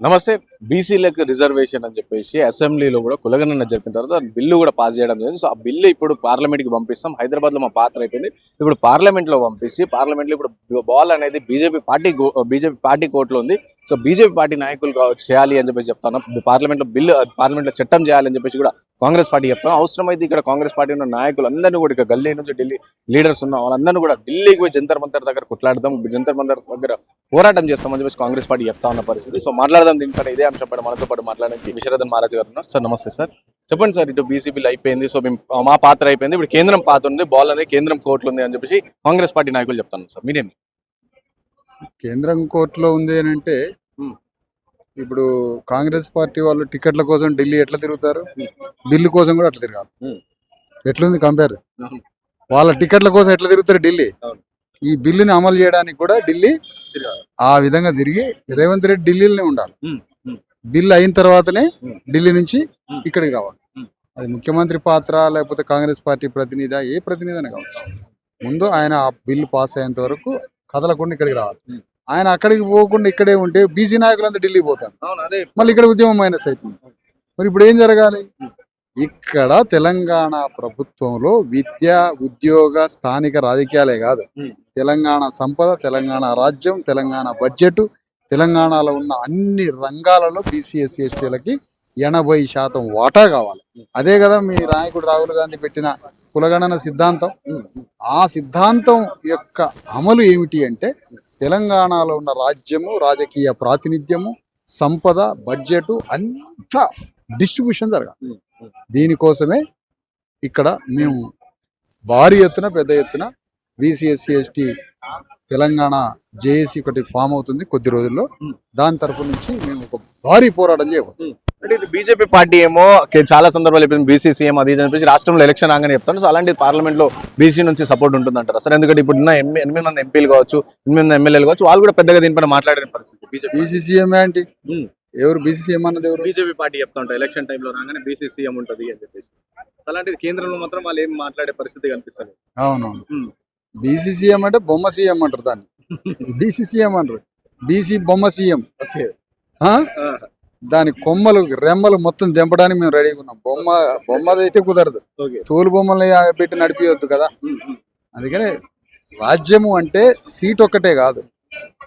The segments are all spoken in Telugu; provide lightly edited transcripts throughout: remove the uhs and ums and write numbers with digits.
నమస్తే. బీసీలకు రిజర్వేషన్ అని చెప్పేసి అసెంబ్లీలో కూడా కులగణన జరిపిన తర్వాత బిల్లు కూడా పాస్ చేయడం జరిగింది. సో ఆ బిల్లు ఇప్పుడు పార్లమెంట్కి పంపిస్తాం. హైదరాబాద్లో మా పాత్ర అయిపోయింది. ఇప్పుడు పార్లమెంట్లో పంపించి పార్లమెంట్లో ఇప్పుడు బాల్ అనేది బీజేపీ పార్టీ కోర్టులో ఉంది. సో బీజేపీ పార్టీ నాయకులు కావచ్చు చేయాలి అని చెప్పేసి చెప్తాను. పార్లమెంట్లో చట్టం చేయాలని చెప్పేసి కూడా కాంగ్రెస్ పార్టీ చెప్తాను. అవసరమైతే ఇక్కడ కాంగ్రెస్ పార్టీ ఉన్న నాయకులు అందరినీ కూడా ఇక గల్లీ నుంచి ఢిల్లీ లీడర్స్ ఉన్న వాళ్ళందరినీ కూడా ఢిల్లీకి పోయి జంతర్ మంతర్ దగ్గర కొట్లాడదాం, జంతర్ మంతర్ దగ్గర పోరాటం చేస్తామని చెప్పేసి కాంగ్రెస్ పార్టీ చెప్తా ఉన్న పరిస్థితి. సో మాట్లాడదాం దీనిపైన ఇదే అంశం పైన మనతో పాటు మాట్లాడడానికి విశ్వరథన్ మహారాజ్ గారు ఉన్నారు. సార్ నమస్తే సార్. చెప్పండి సార్, ఇటు బీసీబీలు అయిపోయింది, సో మేము మా పాత్ర అయిపోయింది, ఇప్పుడు కేంద్రం పాత్ర ఉంది, బాల్ అనేది కేంద్రం కోర్టులో ఉంది అని చెప్పేసి కాంగ్రెస్ పార్టీ నాయకులు చెప్తాను సార్, మీరేమి? కేంద్రం కోర్టులో ఉంది అని అంటే ఇప్పుడు కాంగ్రెస్ పార్టీ వాళ్ళు టికెట్ల కోసం ఢిల్లీ ఎట్లా తిరుగుతారు, బిల్లు కోసం కూడా అట్లా తిరగాలి. ఎట్లుంది కంపేర్? వాళ్ళ టికెట్ల కోసం ఎట్లా తిరుగుతారు ఢిల్లీ, ఈ బిల్లుని అమలు చేయడానికి కూడా ఢిల్లీ ఆ విధంగా తిరిగి రేవంత్ రెడ్డి ఢిల్లీలోనే ఉండాలి. బిల్లు అయిన తర్వాతనే ఢిల్లీ నుంచి ఇక్కడికి రావాలి. అది ముఖ్యమంత్రి పాత్ర లేకపోతే కాంగ్రెస్ పార్టీ ప్రతినిధి, ఏ ప్రతినిధి అని కావచ్చు, ముందు ఆయన ఆ బిల్లు పాస్ అయ్యేంత వరకు కదలకుండా ఇక్కడికి రావాలి. ఆయన అక్కడికి పోకుండా ఇక్కడే ఉంటే బీసీ నాయకులంతా ఢిల్లీకి పోతారు, మళ్ళీ ఇక్కడ ఉద్యమం మైనస్ అవుతుంది. మరి ఇప్పుడు ఏం జరగాలి? ఇక్కడ తెలంగాణ ప్రభుత్వంలో విద్య, ఉద్యోగ, స్థానిక రాజకీయాలే కాదు, తెలంగాణ సంపద, తెలంగాణ రాజ్యం, తెలంగాణ బడ్జెట్, తెలంగాణలో ఉన్న అన్ని రంగాలలో బీసీ ఎస్సీ ఎస్టీలకి 80% వాటా కావాలి. అదే కదా మీ నాయకుడు రాహుల్ గాంధీ పెట్టిన కులగణన సిద్ధాంతం. ఆ సిద్ధాంతం యొక్క అమలు ఏమిటి అంటే తెలంగాణలో ఉన్న రాజ్యము, రాజకీయ ప్రాతినిధ్యము, సంపద, బడ్జెట్ అంతా డిస్ట్రిబ్యూషన్ జరగాలి. దీనికోసమే ఇక్కడ మేము భారీ ఎత్తున పెద్ద ఎత్తున BC SC ST Telangana JAC ఒకటి ఫామ్ అవుతుంది కొద్ది రోజుల్లో. దాని తరపు నుంచి మేము ఒక భారీ పోరాటం చేయవచ్చు. అంటే ఇది బీజేపీ పార్టీ ఏమో చాలా సందర్భాలు చెప్పింది బీసీ సీఎం అది చెప్పేసి రాష్ట్రంలో ఎలక్షన్ రాగానే చెప్తాను. సో అలాంటి పార్లమెంట్ లో బీసీ నుంచి సపోర్ట్ ఉంటుందంటారు సార్? ఎందుకంటే ఇప్పుడు 8 మంది ఎంపీలు కావచ్చు, 8 మంది ఎమ్మెల్యేలు కావచ్చు, వాళ్ళు కూడా పెద్దగా దీనిపైన మాట్లాడిన పరిస్థితి. బీసీ సీఎం ఏంటి? ఎవరు బీసీ సీఎం అన్నది? ఎవరు? బీజేపీ పార్టీ చెప్తా ఉంటారు ఎలక్షన్ టైంలో రాగానే బీసీ సీఎం ఉంటుంది అని చెప్పేసి. అలాంటిది కేంద్రంలో మాత్రం వాళ్ళు ఏం మాట్లాడే పరిస్థితి కనిపిస్తుంది. అవునవును. బీసీ సీఎం అంటే బొమ్మ సీఎం అంటారు దాన్ని. బీసీ సీఎం అంటారు, బీసీ బొమ్మ సీఎం. దాని కొమ్మలు రెమ్మలు మొత్తం దింపడానికి మేము రెడీగా ఉన్నాం. బొమ్మదైతే కుదరదు, తోలు బొమ్మల్ని పెట్టి నడిపియొద్దు కదా. అందుకనే రాజ్యము అంటే సీట్ ఒక్కటే కాదు,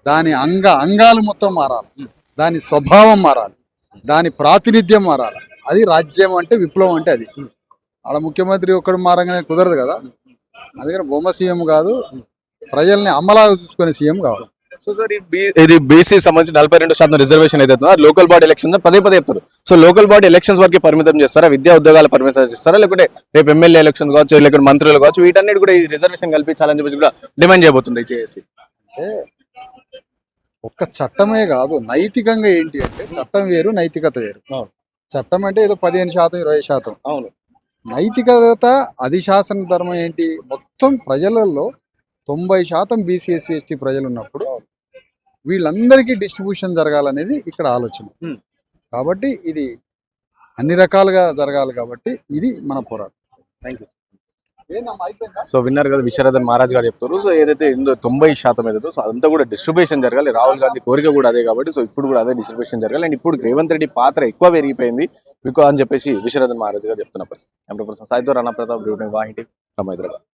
దాని అంగాలు మొత్తం మారాలి, దాని స్వభావం మారాలి, దాని ప్రాతినిధ్యం మారాలి. అది రాజ్యం అంటే, విప్లవం అంటే అది. ఆడ ముఖ్యమంత్రి ఒక్కడు మారంగానే కుదరదు కదా. అందుకని బొమ్మ సీఎం కాదు, ప్రజల్ని అమ్మలాగా చూసుకునే సీఎం కావాలి. సో సార్ ఇది బీసీ సంబంధించి 42% రిజర్వేషన్ అయితే లోకల్ బాడీ ఎలక్షన్ పదే చెప్తారు. సో లోకల్ బాడీ ఎలక్షన్స్ వరకు పరిమితం చేస్తారా? విద్యా ఉద్యోగాలు పరిమితం చేస్తారా? లేకుంటే రేపు ఎమ్మెల్యే ఎలక్షన్ కావచ్చు, లేకుంటే మంత్రులు కావచ్చు, వీటన్నిటి కూడా ఈ రిజర్వేషన్ కల్పించాలని చెప్పి కూడా డిమాండ్ చేయబోతుంది చేసి. ఒక్క చట్టమే కాదు, నైతికంగా ఏంటి అంటే చట్టం వేరు, నైతికత వేరు. చట్టం అంటే ఏదో 15%, 20%. అవును. నైతికత, అది శాసన ధర్మం ఏంటి? మొత్తం ప్రజలలో 90% బీసీ ఎస్సీ ఎస్టీ ప్రజలు ఉన్నప్పుడు వీళ్ళందరికీ డిస్ట్రిబ్యూషన్ జరగాలనేది ఇక్కడ ఆలోచన. కాబట్టి ఇది అన్ని రకాలుగా జరగాలి, కాబట్టి ఇది మన పోరాటం. Thank you. సో విన్నారు కదా, విశ్వరథన్ మహారాజ్ గారు చెప్తారు. సో ఏదైతే 90% ఏదో సో అదంతా కూడా డిస్ట్రిబ్యూషన్ జరగాలి. రాహుల్ గాంధీ కోరిక కూడా అదే కాబట్టి సో ఇప్పుడు కూడా అదే డిస్ట్రిబ్యూషన్ జరగాలి. అండ్ ఇప్పుడు రేవంత్ రెడ్డి పాత్ర ఎక్కువ పెరిగిపోయింది అని చెప్పేసి విశ్వరథన్ మహారాజ్ గారు చెప్తున్న పరిస్థితి. 100% సాయితో రాణా ప్రతాప్, వాహిని, హైదరాబాద్.